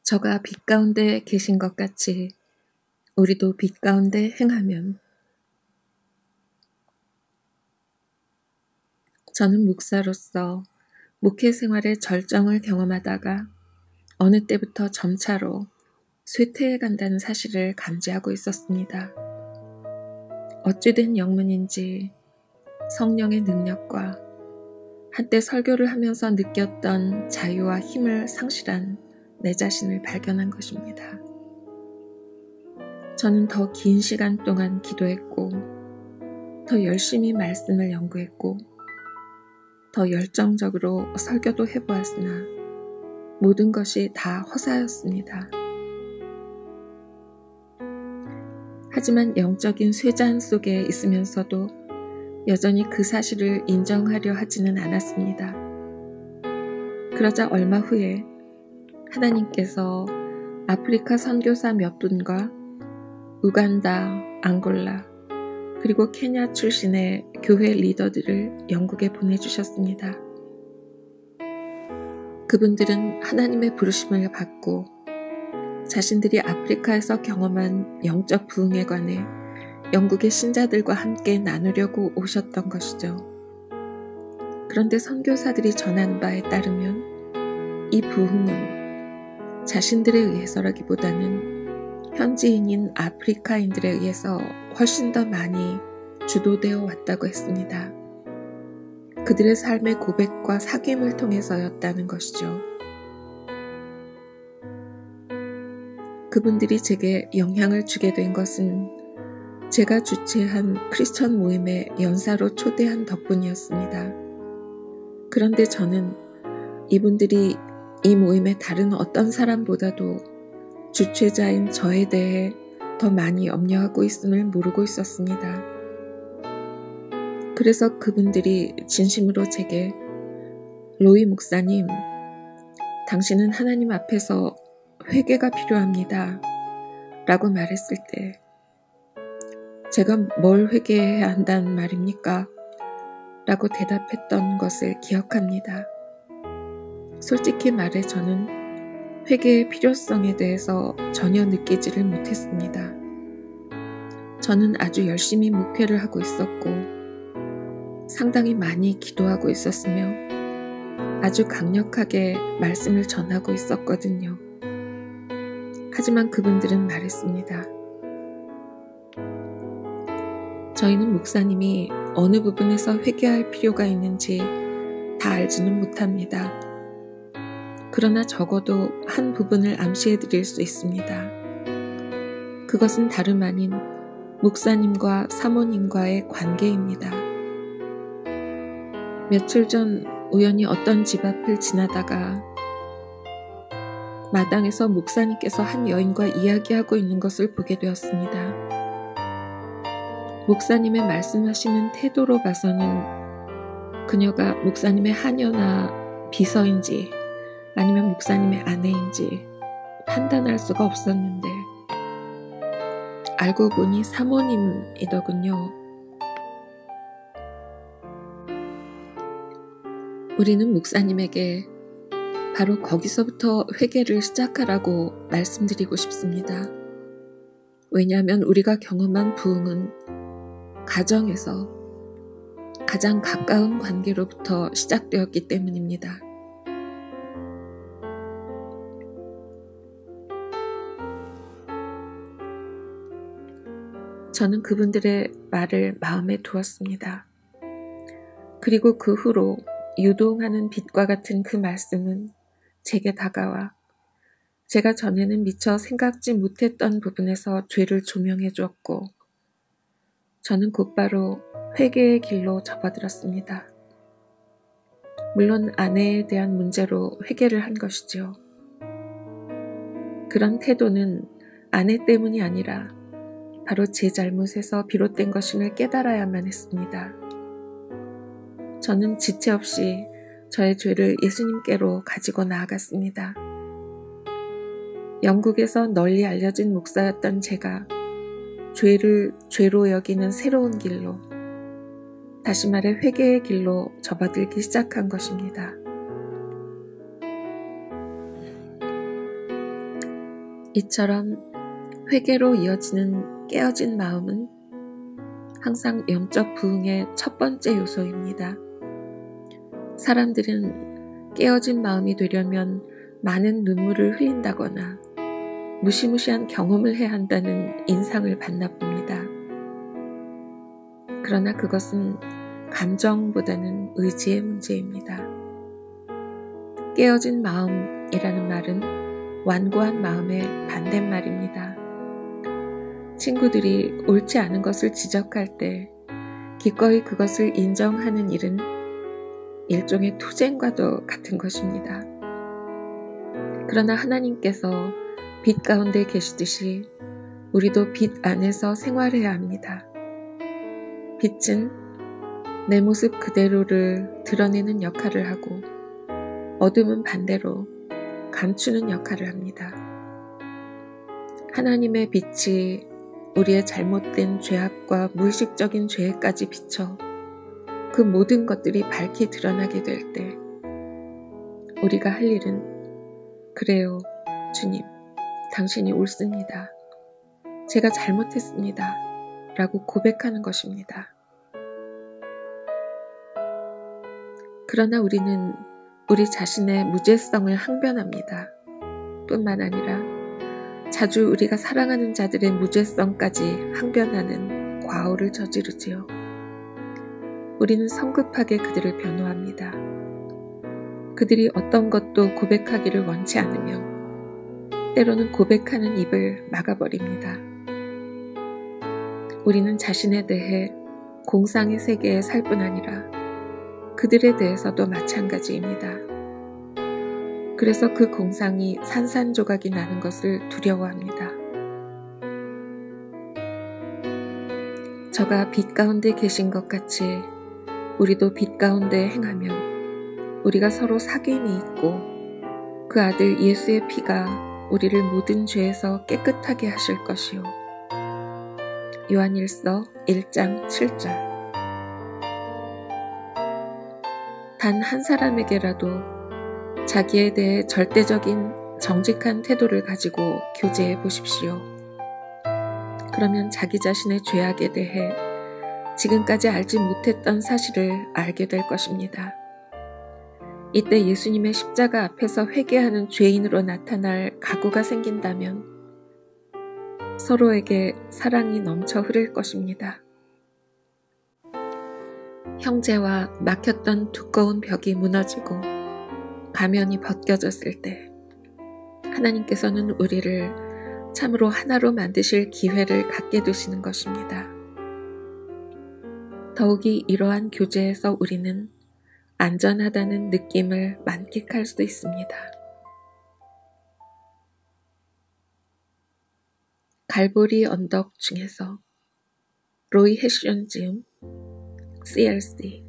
저가 빛 가운데 계신 것 같이 우리도 빛 가운데 행하면. 저는 목사로서 목회 생활의 절정을 경험하다가 어느 때부터 점차로 쇠퇴해 간다는 사실을 감지하고 있었습니다. 어찌된 영문인지 성령의 능력과 한때 설교를 하면서 느꼈던 자유와 힘을 상실한 내 자신을 발견한 것입니다. 저는 더 긴 시간 동안 기도했고, 더 열심히 말씀을 연구했고, 더 열정적으로 설교도 해보았으나 모든 것이 다 허사였습니다. 하지만 영적인 쇠잔 속에 있으면서도 여전히 그 사실을 인정하려 하지는 않았습니다. 그러자 얼마 후에 하나님께서 아프리카 선교사 몇 분과 우간다, 앙골라, 그리고 케냐 출신의 교회 리더들을 영국에 보내주셨습니다. 그분들은 하나님의 부르심을 받고 자신들이 아프리카에서 경험한 영적 부흥에 관해 영국의 신자들과 함께 나누려고 오셨던 것이죠. 그런데 선교사들이 전하는 바에 따르면 이 부흥은 자신들에 의해서라기보다는 현지인인 아프리카인들에 의해서 훨씬 더 많이 주도되어 왔다고 했습니다. 그들의 삶의 고백과 사귐을 통해서였다는 것이죠. 그분들이 제게 영향을 주게 된 것은 제가 주최한 크리스천 모임에 연사로 초대한 덕분이었습니다. 그런데 저는 이분들이 이 모임의 다른 어떤 사람보다도 주최자인 저에 대해 더 많이 염려하고 있음을 모르고 있었습니다. 그래서 그분들이 진심으로 제게 로이 목사님, 당신은 하나님 앞에서 회개가 필요합니다 라고 말했을 때 제가 뭘 회개해야 한다는 말입니까? 라고 대답했던 것을 기억합니다. 솔직히 말해 저는 회개의 필요성에 대해서 전혀 느끼지를 못했습니다. 저는 아주 열심히 목회를 하고 있었고 상당히 많이 기도하고 있었으며 아주 강력하게 말씀을 전하고 있었거든요. 하지만 그분들은 말했습니다. 저희는 목사님이 어느 부분에서 회개할 필요가 있는지 다 알지는 못합니다. 그러나 적어도 한 부분을 암시해 드릴 수 있습니다. 그것은 다름 아닌 목사님과 사모님과의 관계입니다. 며칠 전 우연히 어떤 집 앞을 지나다가 마당에서 목사님께서 한 여인과 이야기하고 있는 것을 보게 되었습니다. 목사님의 말씀하시는 태도로 봐서는 그녀가 목사님의 하녀나 비서인지 아니면 목사님의 아내인지 판단할 수가 없었는데 알고 보니 사모님이더군요. 우리는 목사님에게 바로 거기서부터 회개를 시작하라고 말씀드리고 싶습니다. 왜냐하면 우리가 경험한 부흥은 가정에서 가장 가까운 관계로부터 시작되었기 때문입니다. 저는 그분들의 말을 마음에 두었습니다. 그리고 그 후로 유동하는 빛과 같은 그 말씀은 제게 다가와 제가 전에는 미처 생각지 못했던 부분에서 죄를 조명해 주었고 저는 곧바로 회개의 길로 접어들었습니다. 물론 아내에 대한 문제로 회개를 한 것이죠. 그런 태도는 아내 때문이 아니라 바로 제 잘못에서 비롯된 것임을 깨달아야만 했습니다. 저는 지체 없이 저의 죄를 예수님께로 가지고 나아갔습니다. 영국에서 널리 알려진 목사였던 제가 죄를 죄로 여기는 새로운 길로, 다시 말해 회개의 길로 접어들기 시작한 것입니다. 이처럼 회개로 이어지는 깨어진 마음은 항상 영적 부흥의 첫 번째 요소입니다. 사람들은 깨어진 마음이 되려면 많은 눈물을 흘린다거나 무시무시한 경험을 해야 한다는 인상을 받나 봅니다. 그러나 그것은 감정보다는 의지의 문제입니다. 깨어진 마음이라는 말은 완고한 마음의 반대말입니다. 친구들이 옳지 않은 것을 지적할 때 기꺼이 그것을 인정하는 일은 일종의 투쟁과도 같은 것입니다. 그러나 하나님께서 빛 가운데 계시듯이 우리도 빛 안에서 생활해야 합니다. 빛은 내 모습 그대로를 드러내는 역할을 하고 어둠은 반대로 감추는 역할을 합니다. 하나님의 빛이 우리의 잘못된 죄악과 무의식적인 죄까지 비춰 그 모든 것들이 밝게 드러나게 될 때 우리가 할 일은 그래요, 주님, 당신이 옳습니다. 제가 잘못했습니다. 라고 고백하는 것입니다. 그러나 우리는 우리 자신의 무죄성을 항변합니다. 뿐만 아니라 자주 우리가 사랑하는 자들의 무죄성까지 항변하는 과오를 저지르지요. 우리는 성급하게 그들을 변호합니다. 그들이 어떤 것도 고백하기를 원치 않으며 때로는 고백하는 입을 막아버립니다. 우리는 자신에 대해 공상의 세계에 살 뿐 아니라 그들에 대해서도 마찬가지입니다. 그래서 그 공상이 산산조각이 나는 것을 두려워합니다. 저가 빛 가운데 계신 것 같이 우리도 빛 가운데 행하면 우리가 서로 사귐이 있고 그 아들 예수의 피가 우리를 모든 죄에서 깨끗하게 하실 것이요. 요한일서 1장 7절. 단 한 사람에게라도 자기에 대해 절대적인 정직한 태도를 가지고 교제해 보십시오. 그러면 자기 자신의 죄악에 대해 지금까지 알지 못했던 사실을 알게 될 것입니다. 이때 예수님의 십자가 앞에서 회개하는 죄인으로 나타날 각오가 생긴다면 서로에게 사랑이 넘쳐 흐를 것입니다. 형제와 막혔던 두꺼운 벽이 무너지고 가면이 벗겨졌을 때 하나님께서는 우리를 참으로 하나로 만드실 기회를 갖게 되시는 것입니다. 더욱이 이러한 교제에서 우리는 안전하다는 느낌을 만끽할 수 있습니다. 갈보리 언덕 중에서 로이 해션 지음 CLC